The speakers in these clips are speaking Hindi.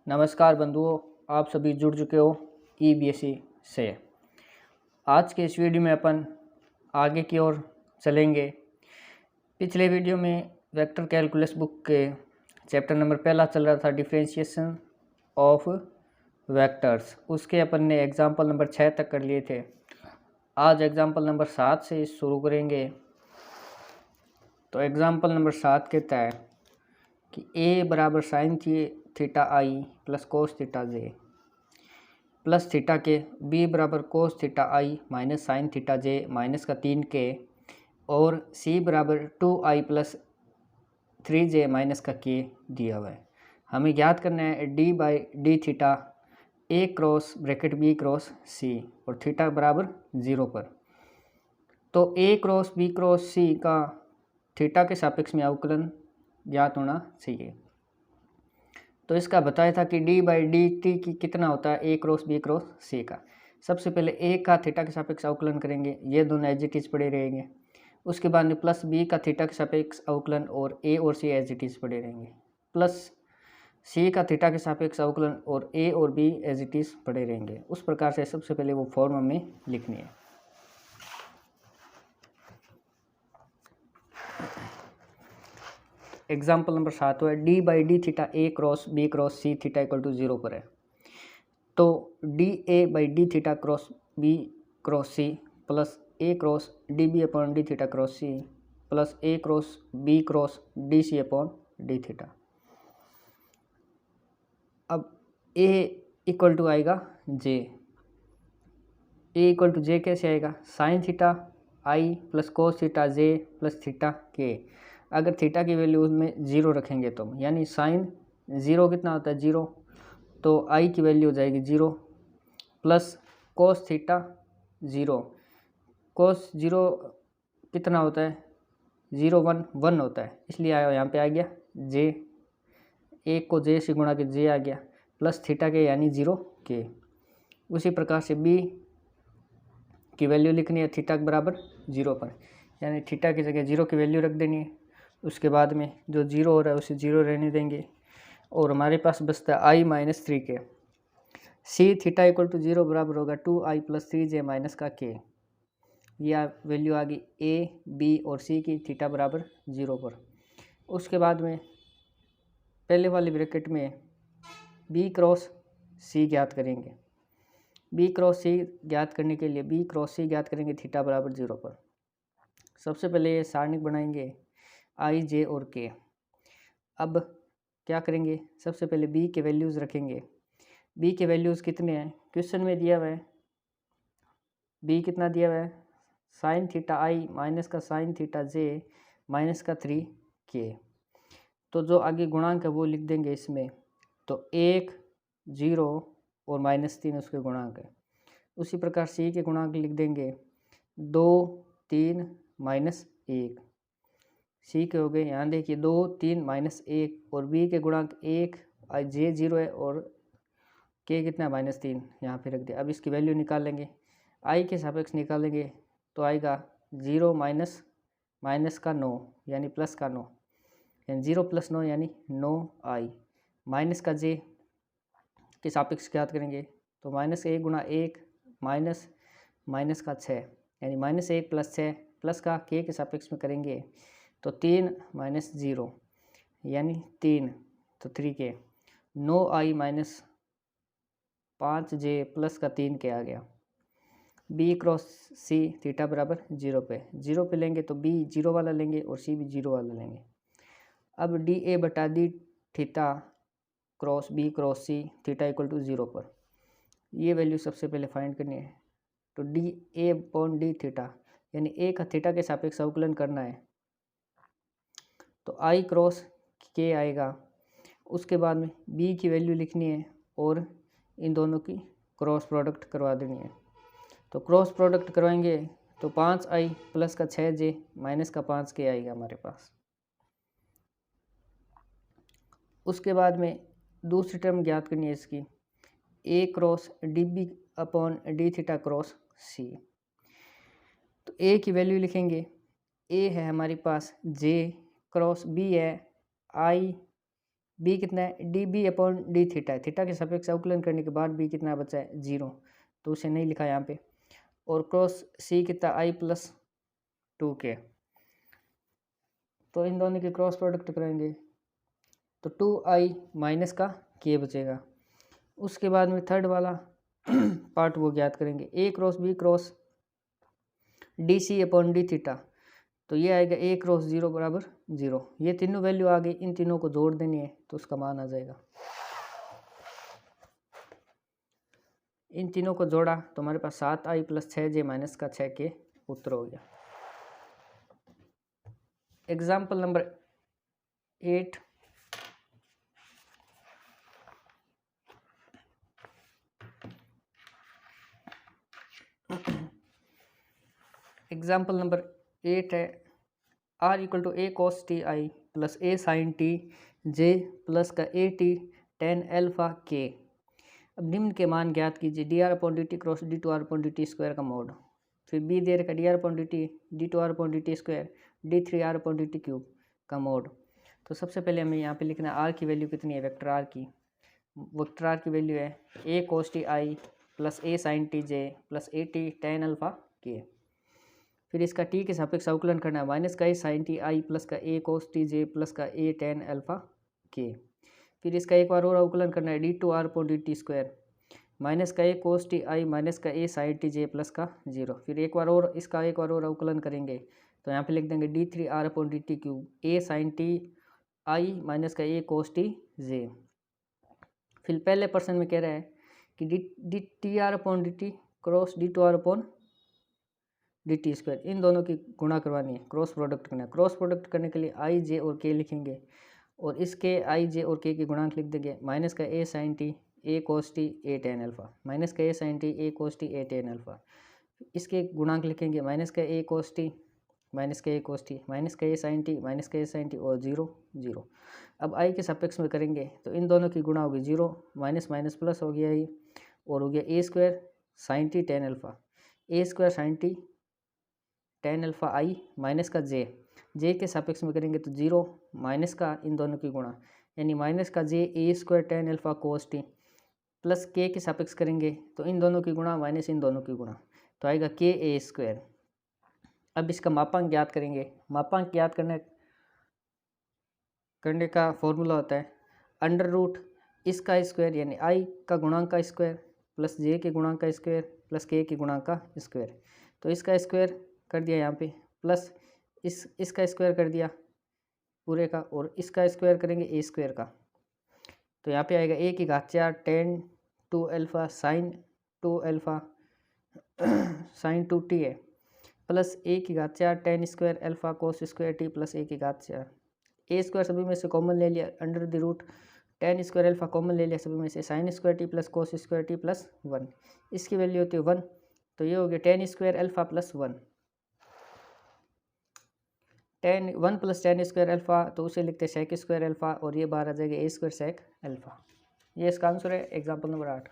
नमस्कार बंधुओं, आप सभी जुड़ चुके हो ईबीएसई से। आज के इस वीडियो में अपन आगे की ओर चलेंगे। पिछले वीडियो में वेक्टर कैलकुलस बुक के चैप्टर नंबर पहला चल रहा था डिफरेंशिएशन ऑफ वेक्टर्स। उसके अपन ने एग्जाम्पल नंबर 6 तक कर लिए थे। आज एग्जाम्पल नंबर 7 से शुरू करेंगे। तो एग्जाम्पल नंबर 7 कहता है कि ए बराबर साइन थीटा आई प्लस कोस थीटा जे प्लस थीटा के बी बराबर कोस थीटा आई माइनस साइन थीटा जे माइनस का 3 के और सी बराबर 2i प्लस 3j माइनस का के दिया हुआ है। हमें ज्ञात करना है D by D theta A cross bracket B cross C और थीटा बराबर 0 पर। तो A cross B cross C का थीटा के सापेक्ष में अवकलन ज्ञात होना चाहिए। तो इसका बताया था कि डी बाई डी टी की कितना होता है ए क्रॉस बी क्रॉस सी का। सबसे पहले ए का थीटा के सापेक्ष अवकलन करेंगे, ये दोनों एज इट इज पड़े रहेंगे। उसके बाद में प्लस बी का थीटा के सापेक्ष अवकलन और ए और सी एज इट इज पड़े रहेंगे। प्लस सी का थीटा के सापेक्ष अवकलन और ए और बी एज इट इज पड़े रहेंगे। उस प्रकार से सबसे पहले वो फॉर्म हमें लिखनी है। एग्जाम्पल नंबर 7 है D by D theta A cross B cross c theta equal to 0 पर है। तो d a by D theta cross B cross c plus a cross D B upon D theta cross c plus a cross B cross D C upon D theta. अब ए इक्वल टू आएगा जे। ए इक्वल टू जे कैसे आएगा? साइन थीटा आई प्लस कोस थीटा जे प्लस थीटा के। अगर थीटा की वैल्यू उसमें 0 रखेंगे तो यानी साइन 0 कितना होता है 0, तो आई की वैल्यू हो जाएगी 0 प्लस कोस थीटा 0। कोस 0 कितना होता है 0 1 1 होता है, इसलिए आया यहाँ पे आ गया जे। एक को जे से गुणा के जे आ गया प्लस थीटा के यानी 0 के। उसी प्रकार से बी की वैल्यू लिखनी है थीटा के बराबर 0 पर, यानी थीटा की जगह 0 की वैल्यू रख देनी है। उसके बाद में जो 0 हो रहा है उसे 0 रहने देंगे और हमारे पास बचता है आई माइनस 3 के। सी थीटा इक्वल टू 0 बराबर होगा 2i प्लस 3j माइनस का के। यह वैल्यू आ गई ए बी और सी की थीटा बराबर 0 पर। उसके बाद में पहले वाले ब्रैकेट में बी क्रॉस सी ज्ञात करेंगे। बी क्रॉस सी ज्ञात करने के लिए बी क्रॉस सी ज्ञात करेंगे थीटा बराबर 0 पर। सबसे पहले ये सारणिक बनाएंगे आई जे और के। अब क्या करेंगे, सबसे पहले बी के वैल्यूज़ रखेंगे। बी के वैल्यूज़ कितने हैं क्वेश्चन में दिया हुआ है। बी कितना दिया हुआ है साइन थीटा आई माइनस का साइन थीटा जे माइनस का 3 के। तो जो आगे गुणांक है वो लिख देंगे इसमें। तो 1 0 और -3 उसके गुणांक है। उसी प्रकार सी के गुणांक लिख देंगे 2 3 -1। सी के हो गए, यहाँ देखिए 2 3 -1 और बी के गुणांक 1 जे 0 है और के कितना -3 यहाँ पे रख दिया। अब इसकी वैल्यू निकाल लेंगे, आई के सापेक्ष निकालेंगे तो आएगा 0 माइनस का 9 यानी प्लस का 9, यानी 0 + 9 यानी 9i माइनस का जे के सापेक्ष ज्ञात करेंगे तो -1 गुणा 1 माइनस का 6 यानी -1 + 6 प्लस का के सापेक्ष में करेंगे तो 3 - 0 यानी 3, तो 3 के 9i माइनस 5j प्लस का 3 के आ गया। बी क्रॉस सी थीटा बराबर 0 पे लेंगे तो बी 0 वाला लेंगे और सी भी 0 वाला लेंगे। अब डी ए बटा d theta cross B cross c theta equal to 0 पर ये वैल्यू सबसे पहले फाइंड करनी है। तो डी ए अपॉन डी थीटा यानी ए का थीटा के सापेक्ष अवकलन करना है तो आई क्रॉस के आएगा। उसके बाद में बी की वैल्यू लिखनी है और इन दोनों की क्रॉस प्रोडक्ट करवा देनी है। तो क्रॉस प्रोडक्ट करवाएंगे तो 5i प्लस का 6j माइनस का 5k आएगा हमारे पास। उसके बाद में दूसरी टर्म ज्ञात करनी है इसकी A cross D B upon D theta cross C. तो ए की वैल्यू लिखेंगे, ए है हमारे पास जे क्रॉस बी है आई बी कितना है, d B upon D theta है, थीटा के सापेक्ष अवकलन करने के बाद बी कितना बचा है 0, तो उसे नहीं लिखा यहाँ पे। और क्रॉस सी कितना आई प्लस 2k, तो इन दोनों की क्रॉस प्रोडक्ट करेंगे तो 2i माइनस का k बचेगा। उसके बाद में थर्ड वाला पार्ट वो ज्ञात करेंगे, A cross B cross D C upon D theta, तो ये आएगा ए क्रॉस 0 बराबर 0। ये तीनों वैल्यू आ गई, इन तीनों को जोड़ देनी है तो उसका मान आ जाएगा। इन तीनों को जोड़ा तो हमारे पास 7i प्लस 6j माइनस का 6k उत्तर हो गया। एग्जाम्पल नंबर 8, एग्जाम्पल नंबर 8 है, R equal to A cos T I plus A sine T J plus का ए टी टेन एल्फा के। अब निम्न के मान ज्ञात कीजिए, D R upon D T cross D two R upon D T square का मोड। फिर बी दे रखा D R upon D T D two R upon D T square D three R upon D T cube का मोड। तो सबसे पहले हमें यहाँ पे लिखना है आर की वैल्यू कितनी है, वेक्टर आर की। वेक्टर आर की वैल्यू है A cos T I plus A sine T J plus A T tan alpha K. फिर इसका टी के सापेक्ष अवकलन करना है, माइनस का A sine T I plus का A cos T J plus का ए टेन अल्फा के। फिर इसका एक बार और अवकलन करना है, D two R upon D T square minus का A cos T I minus का A sine T J plus का 0। फिर एक बार और इसका एक बार और अवकलन करेंगे तो यहाँ पे लिख देंगे D three R upon D T cube A sine T I minus का ए कोस टी जे। फिर पहले पर्सन में कह रहा है कि D T R upon D T cross D two R upon D T square, इन दोनों की गुणा करवानी है, क्रॉस प्रोडक्ट करना है। क्रॉस प्रोडक्ट करने के लिए आई जे और के लिखेंगे और इसके आई जे और के की गुणांक लिख देंगे, माइनस का A sine T A cos T A tan alpha minus का A sine T A cos T A tan alpha. इसके गुणांक लिखेंगे, माइनस का ए कोस टी माइनस का ए कोस टी माइनस का ए साइन टी माइनस का ए साइन टी और 0 0। अब आई के सापेक्ष में करेंगे तो इन दोनों की गुणा होगी 0 माइनस माइनस प्लस हो गया ये, और हो गया A square sine T tan alpha A square sine T tan alpha I minus का जे के सापेक्ष में करेंगे तो 0 माइनस का इन दोनों की गुणा, यानी माइनस का J A square tan alpha cos T plus के सापेक्ष करेंगे तो इन दोनों की गुणा माइनस इन दोनों की गुणा, तो आएगा के ए स्क्वायर। अब इसका मापांक ज्ञात करेंगे। मापांक ज्ञात करने का फॉर्मूला होता है अंडर रूट इसका स्क्वायर यानी आई का गुणांक का स्क्वायर प्लस जे के गुणांक का स्क्वायर प्लस के गुणांक का स्क्वायर। तो इसका स्क्वायर कर दिया यहाँ पे प्लस इसका स्क्वायर कर दिया पूरे का, और इसका स्क्वायर करेंगे ए स्क्वायर का, तो यहाँ पे आएगा ए की घात 4 tan two alpha sine two alpha sine two T है प्लस ए की घात 4 tan square alpha cos square T plus A की घात 4। ए स्क्वायर सभी में से कॉमन ले लिया, under the root ten square alpha common ले लिया सभी में से, sine square T plus cos square T plus 1, इसकी वैल्यू होती है 1, तो ये हो गया ten square alpha plus 1। 1 plus ten square alpha, तो उसे लिखते हैं सेक स्क्वायर अल्फा, और ये बाहर आ जाएगा ए स्क्वायर सेक अल्फा। ये इसका आंसर है एग्जाम्पल नंबर 8।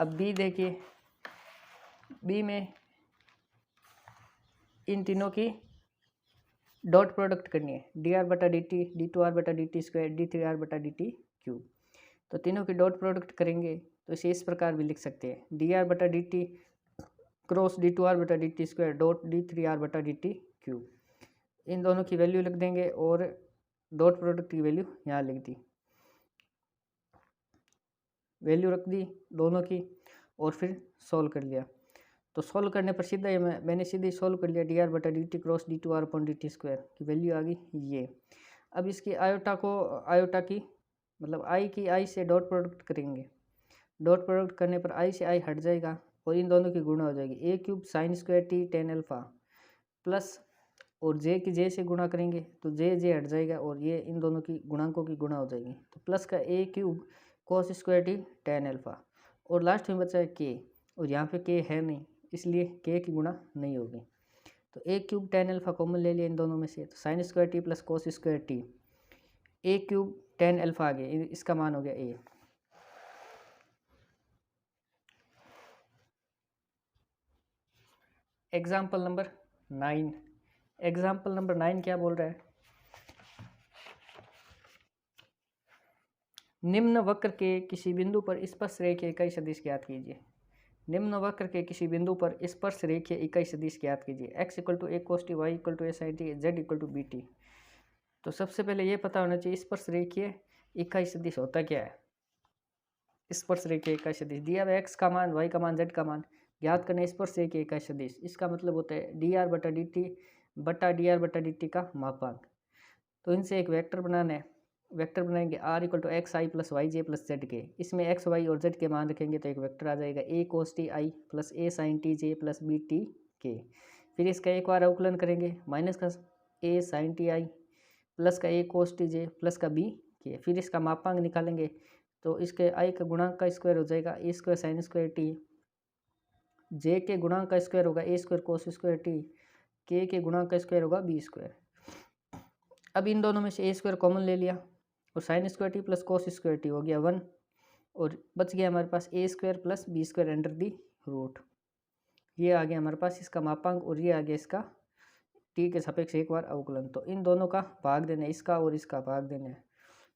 अब बी देखिए, बी में इन तीनों की डॉट प्रोडक्ट करनी है, डी आर बटा D T D two R बटा D T square D three R बटा डी टी क्यूब। तो तीनों की डॉट प्रोडक्ट करेंगे तो इसे इस प्रकार भी लिख सकते हैं, डी आर बटा D T cross D two R बटा D T square dot D three R बटा डी टी क्यूब। इन दोनों की वैल्यू लिख देंगे और डॉट प्रोडक्ट की वैल्यू यहाँ लिख दी, वैल्यू रख दी दोनों की और फिर सोल्व कर लिया। तो सोल्व करने पर सीधा ही मैंने सीधे सोल्व कर लिया, डी आर बटा D T cross D two R upon D T square की वैल्यू आ गई ये। अब इसकी आयोटा की मतलब आई की आई से डॉट प्रोडक्ट करेंगे, डॉट प्रोडक्ट करने पर आई से आई हट जाएगा और इन दोनों की गुणा हो जाएगी, A cube sine square T tan alpha plus, और जे की जे से गुणा करेंगे तो जे हट जाएगा और ये इन दोनों की गुणांकों की गुणा हो जाएगी, तो प्लस का A cube cos square T tan alpha, और लास्ट में बचा है के, और यहाँ पे के है नहीं इसलिए के की गुणा नहीं होगी। तो A cube tan alpha common ले लिया इन दोनों में से, तो sine square T plus cos square T, A cube tan alpha आ गया, इसका मान हो गया A. Example number 9, example number 9 क्या बोल रहा है, निम्न वक्र के किसी बिंदु पर स्पर्शरेखीय इकाई सदिश ज्ञात कीजिए। निम्न वक्र के किसी बिंदु पर स्पर्शरेखीय इकाई सदिश ज्ञात कीजिए। x equal to A cos T, Y equal to A sine T, Z equal to B T. तो सबसे पहले ये पता होना चाहिए स्पर्शरेखीय इकाई सदिश होता क्या है। स्पर्शरेखीय इकाई सदिश दिया हुआ x का मान, y का मान, z का मान ज्ञात करने स्पर्शरेखीय इकाई सदिश। इसका मतलब होता है डी आर बटा डी टी बटा डी आर बटा डी टी का मापांक। तो इनसे एक वेक्टर बनाना है। वेक्टर बनाएंगे r equal to X I plus Y J plus Z K. इसमें x y और z के मान रखेंगे तो एक वेक्टर आ जाएगा a cos T I plus a sine T J plus B T K. फिर इसका एक बार अवकलन करेंगे, माइनस का a sine T I plus का a cos T J plus का b के। फिर इसका मापांक निकालेंगे तो इसके i का गुणांक का स्क्वायर हो जाएगा a square sine square T, j के गुणांक का स्क्वायर होगा a square cos square T, k के गुणांक का स्क्वायर होगा b स्क्वायर। अब इन दोनों में से ए स्क्वायर कॉमन ले लिया और sine square T plus cos square T हो गया 1 और बच गया हमारे पास A square plus B square under the root. ये आ गया हमारे पास इसका मापांक और ये आ गया इसका टी के सापेक्ष एक बार अवकलन। तो इन दोनों का भाग देना है, इसका और इसका भाग देना है।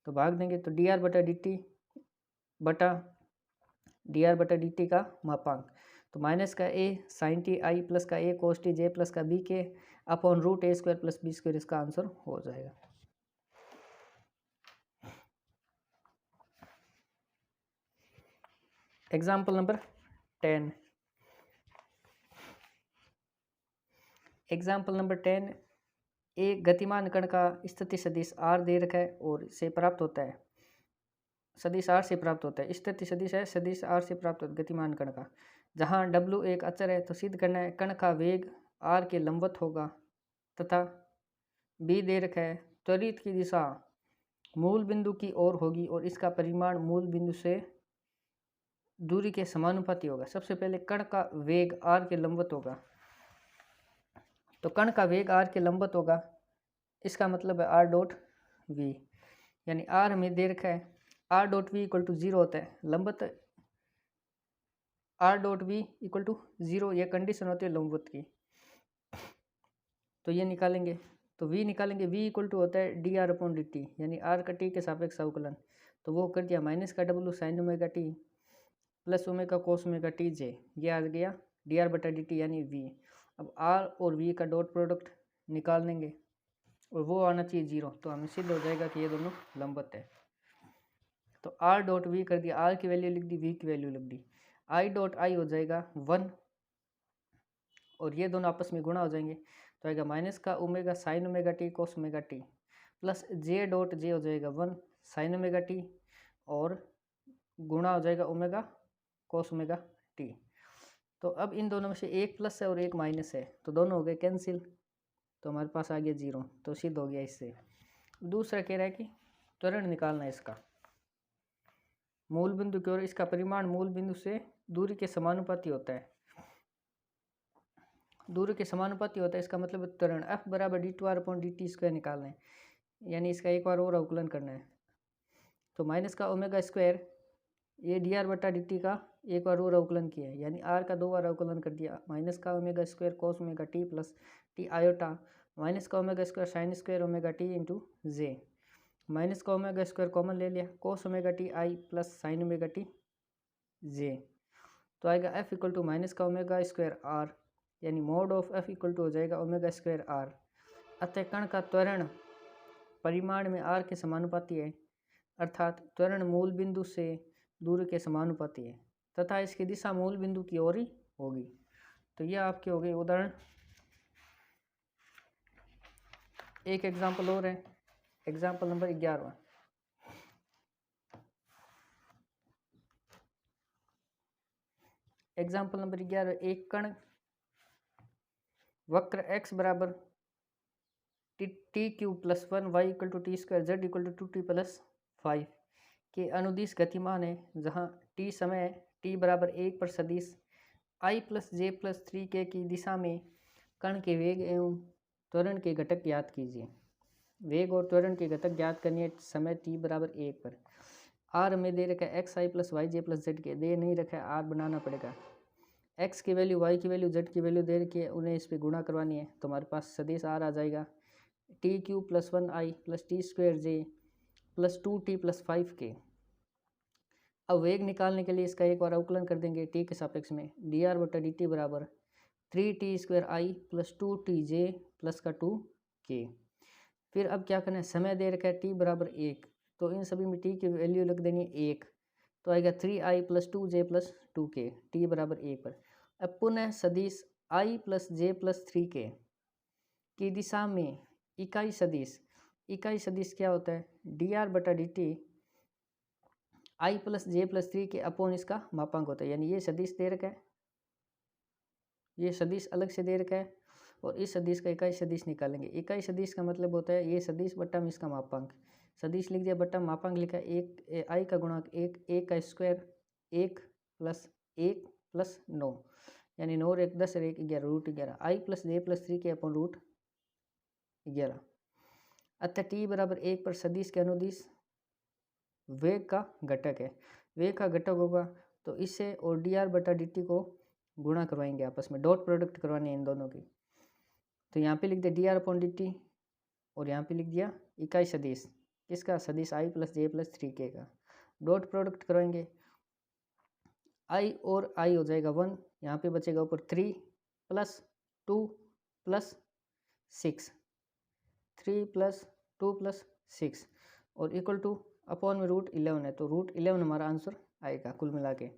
तो भाग देंगे तो डी आर बटा डी टी का मापांक तो माइनस का A sine T I plus का A cos T J plus का बी के अपॉन रूट ए स्क्वायर प्लस बी स्क्वायर इसका आंसर हो जाएगा। Example number 10। एग्जाम्पल नंबर 10, एक गतिमान कण का स्थिति सदिश r दे रखा है और से प्राप्त होता है, सदिश r से प्राप्त होता है। स्थिति सदिश है, सदिश r से प्राप्त होता है गतिमान कण का। जहाँ w एक अचर है तो सिद्ध करना है कण का वेग r के लंबवत होगा तथा b दे रखा है त्वरित की दिशा मूल बिंदु की ओर होगी और इसका परिमाण मूल बिंदु से दूरी के समानुपाती होगा। सबसे पहले कण का वेग r के लंबवत होगा, तो कण का वेग r के लंबवत होगा, इसका मतलब है r डॉट v, यानी r हमें दे रखा है r dot v equal to 0 होता है। लंबवत r dot v equal to 0 यह कंडीशन होती है लंबवत की। तो ये निकालेंगे तो v निकालेंगे, v इक्वल टू होता है D R upon D T, यानी r का t के सापेक्ष अवकलन। तो वो कर दिया माइनस का w sine omega T plus omega cos omega T J, ये आ गया डी आर बटा डी टी यानी v। अब r और v का डॉट प्रोडक्ट निकाल लेंगे और वो आना चाहिए 0, तो हमें सिद्ध हो जाएगा कि ये दोनों लंबवत है। तो r डॉट v कर दिया, r की वैल्यू लिख दी, v की वैल्यू लिख दी। i डॉट i हो जाएगा 1 और ये दोनों आपस में गुणा हो जाएंगे तो आएगा माइनस का ओमेगा साइन ओमेगा टी कोस omega T plus J dot J हो जाएगा 1 साइन ओमेगा टी और गुणा हो जाएगा ओमेगा कोस ओमेगा टी। तो अब इन दोनों में से एक प्लस है और एक माइनस है तो दोनों हो गए कैंसिल, तो हमारे पास आ गया 0, तो सिद्ध हो गया इससे। दूसरा कह रहा है कि त्वरण निकालना है इसका मूल बिंदु की ओर, इसका परिमाण मूल बिंदु से दूरी के समानुपाती होता है, दूरी के समानुपाती होता है। इसका मतलब त्वरण f बराबर D two R upon D T square निकालना है, यानी इसका एक बार और अवकलन करना है। तो माइनस का ओमेगा स्क्वायर ये डी आर बटा डी टी का एक बार और अवकलन किया है, यानी r का 2 बार अवकलन कर दिया। माइनस का omega square cos omega T plus T iota minus का omega square sine square omega T into J, minus का ओमेगा स्क्वायर कॉमन ले लिया, cos omega T I plus sine omega T J. तो आएगा f इक्वल टू माइनस का ओमेगा स्क्वायर r, यानी mod of f equal to हो जाएगा ओमेगा स्क्वायर r। अतः कण का त्वरण परिमाण में r के समानुपाती है, अर्थात त्वरण मूल बिंदु से दूरी के समानुपाती है तथा इसकी दिशा मूल बिंदु की ओर ही होगी। तो यह आपके हो गए उदाहरण। एक एग्जाम्पल और है, एग्जाम्पल नंबर 11। एग्जाम्पल नंबर 11, एक कण वक्र x बराबर T cube plus 1 Y equal to T square Z equal to 2t plus 5 के अनुदिश गतिमान है, जहाँ t समय t बराबर 1 पर सदिश i plus J plus 3k की दिशा में कण के वेग एवं त्वरण के घटक ज्ञात कीजिए। वेग और त्वरण के घटक ज्ञात करनी है समय t बराबर 1 पर। r में दे रखा है x I plus Y J plus Z के, दे नहीं रखा है r बनाना पड़ेगा। x की वैल्यू y की वैल्यू z की वैल्यू दे रखी है, उन्हें इस पर गुणा करवानी है तो हमारे पास सदिश r आ जाएगा T cube plus 1i plus T square J plus 2t plus 5k। अब वेग निकालने के लिए इसका एक बार अवकलन कर देंगे टी के सापेक्ष में, डी आर बटा डी टी बराबर 3t² प्लस 2tj प्लस का 2k। फिर अब क्या करना है, समय दे रखा है t बराबर 1, तो इन सभी में t की वैल्यू लग देनी है 1, तो आएगा 3i plus 2j plus 2k t बराबर 1 पर। अब पुनः सदिश i plus j plus 3k की दिशा में इकाई सदिश क्या होता है, डी आर बटा D T I plus J plus 3k upon इसका मापांक होता है। यानी ये सदिश दे रखा है, ये सदिश अलग से दे रखा है, और इस सदिश का इकाई सदिश निकालेंगे। इकाई सदिश का मतलब होता है ये सदिश बट्टा में इसका मापांक, सदिश लिख दिया बट्टा मापांक लिखा, एक आई का गुणांक एक का स्क्वायर 1 प्लस 1 प्लस 9, यानी 9 और 1 10 और 1 11 रूट 11 आई प्लस जे प्लस 3k अपॉन रूट 11। अतः टी बराबर 1 पर सदिश के अनुदिश वेग का घटक है, वेग का घटक होगा तो इससे और डी आर बटा डी टी को गुणा करवाएंगे आपस में, डॉट प्रोडक्ट करवानी है इन दोनों की। तो यहाँ पे लिख दिया D R upon D T, और यहाँ पे लिख दिया इकाई सदिश किसका, सदिश आई प्लस जे प्लस 3k का, डॉट प्रोडक्ट करवाएंगे। आई और आई हो जाएगा 1, यहाँ पे बचेगा ऊपर 3 प्लस 2 प्लस 6, 3 प्लस 2 प्लस 6 और इक्वल टू अपॉन में रूट 11 है, तो रूट 11 हमारा आंसर आएगा कुल मिला के।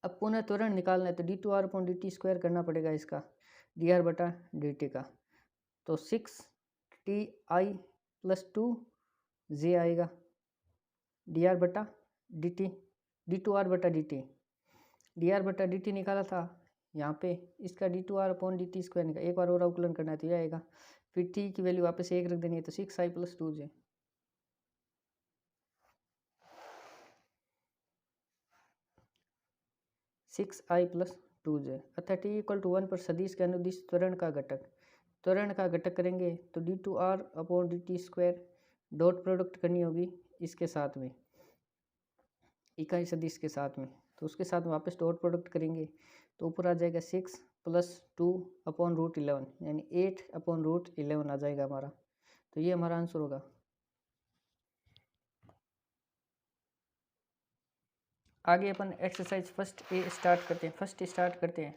अब पुनः त्वरण निकालना है तो D two R upon D T square करना पड़ेगा इसका, डी आर बटा डी टी का, तो 6ti प्लस 2j आएगा डी आर बटा D T, D two R बटा डी टी, डी आर बटा डी टी निकाला था यहाँ पे, इसका D two R upon D T square निकाल, एक बार और अवकलन करना है तो यह आएगा, फिर टी की वैल्यू वापस 1 रख देनी है तो 6i plus 2j, plus 2j। अतः t इक्वल टू 1 पर सदिश के अनुदिश त्वरण का घटक करेंगे तो D two R upon D T square, dot product करनी होगी इसके साथ में, इकाई सदिश के साथ में, तो उसके साथ में वापस डॉट प्रोडक्ट करेंगे तो ऊपर आ जाएगा 6 प्लस 2 अपॉन रूट 11, यानी 8 अपॉन रूट 11 आ जाएगा हमारा, तो ये हमारा आंसर होगा। आगे अपन एक्सरसाइज फर्स्ट ए स्टार्ट करते हैं।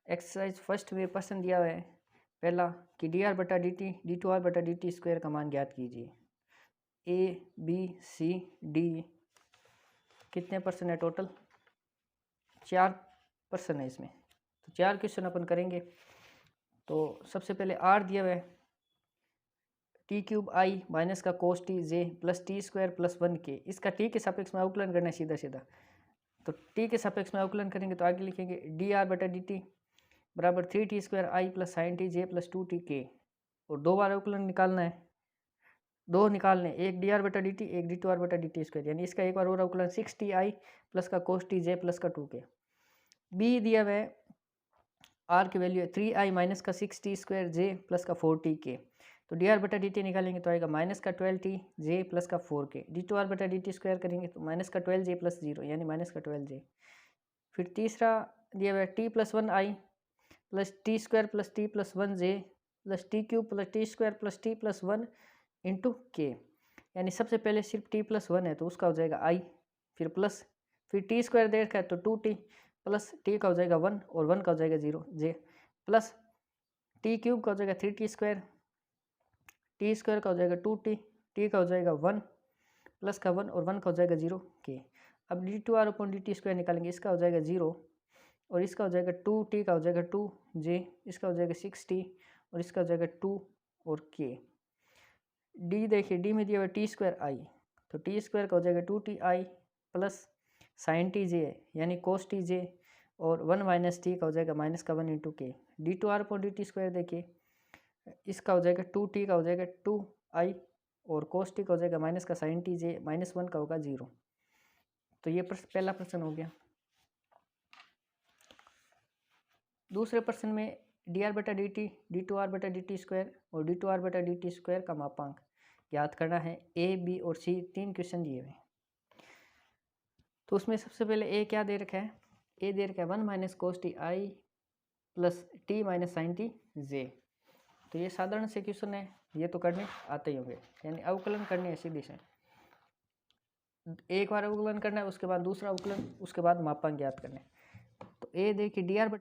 एक्सरसाइज फर्स्ट में प्रश्न दिया हुआ है पहला कि डी आर बटा D T D two R बटा डी टी स्क्वायर का मान ज्ञात कीजिए। ए बी सी डी कितने पर्सन है टोटल, 4 पर्सन है इसमें, तो 4 क्वेश्चन अपन करेंगे। तो सबसे पहले आर दिया हुआ है टी क्यूब आई माइनस का cos T J plus T square plus 1k, इसका टी के सापेक्ष में अवकलन करना है सीधा, तो टी के सापेक्ष में अवकलन करेंगे तो आगे लिखेंगे डी आर बटा डी टी बराबर 3t² आई plus sign T J plus 2tk, और 2 बार अवकलन निकालना है, 2 निकालने, एक डी आर बटा डी टी एक डी टू आर बटा डी टी स्क्वायर, यानी इसका एक बार और अवकलन 6ti प्लस का कोस टी जे प्लस का 2k। बी दिया हुआ है आर की वैल्यू है 3i माइनस का 6t² जे प्लस का 4tk, तो डी आर बटा डी टी निकालेंगे तो आएगा माइनस का 12t जे प्लस का 4k, डी टू आर बटा डी टी स्क्वायर करेंगे तो माइनस का 12j प्लस 0 यानी माइनस का 12j। फिर तीसरा दिया हुआ है t plus 1i plus T square plus T plus 1j plus T cube plus T square plus T plus 1 into के, यानी सबसे पहले सिर्फ t प्लस 1 है तो उसका हो जाएगा i, फिर प्लस, फिर टी स्क्वायर दे रखा है तो 2t प्लस टी का हो जाएगा 1 और 1 का हो जाएगा 0j, प्लस टी क्यूब का हो जाएगा 3t स्क्वायर, टी स्क्वायर का हो जाएगा 2t, टी का हो जाएगा 1 प्लस का 1 और 1 का हो जाएगा 0k। अब D two R upon D T square निकालेंगे, इसका हो जाएगा 0 और इसका हो जाएगा 2t का हो जाएगा 2j, इसका हो जाएगा 6t और इसका हो जाएगा 2 और k। डी देखिए डी में दिया हुआ टी स्क्वायर आई, तो टी स्क्वायर का हो जाएगा 2ti प्लस साइन टी जे यानी कोस टी जे, और 1 माइनस टी का हो जाएगा माइनस का 1 into K. D two R upon D T square देखिए, इसका हो जाएगा 2t का हो जाएगा 2i और कोस टी का हो जाएगा माइनस का साइन टी जे माइनस 1 का होगा 0, तो ये पहला प्रश्न हो गया। दूसरे प्रश्न में डी आर बटा D T D two R बटा डी टी स्क्वायर और डी टू आर बटा डी टी स्क्वायर का मापांक याद करना है। ए बी और सी 3 क्वेश्चन दिए हुए, तो उसमें सबसे पहले ए क्या दे रखा है, ए दे रखा है 1 minus cos T I plus T minus sine T J, तो ये साधारण से क्वेश्चन है, ये तो करने आते ही होंगे, यानी अवकलन करने है सीधी से। एक बार अवकलन करना है, उसके बाद दूसरा अवकलन, उसके बाद मापांक ज्ञात करना है। तो ए देखिए डी आर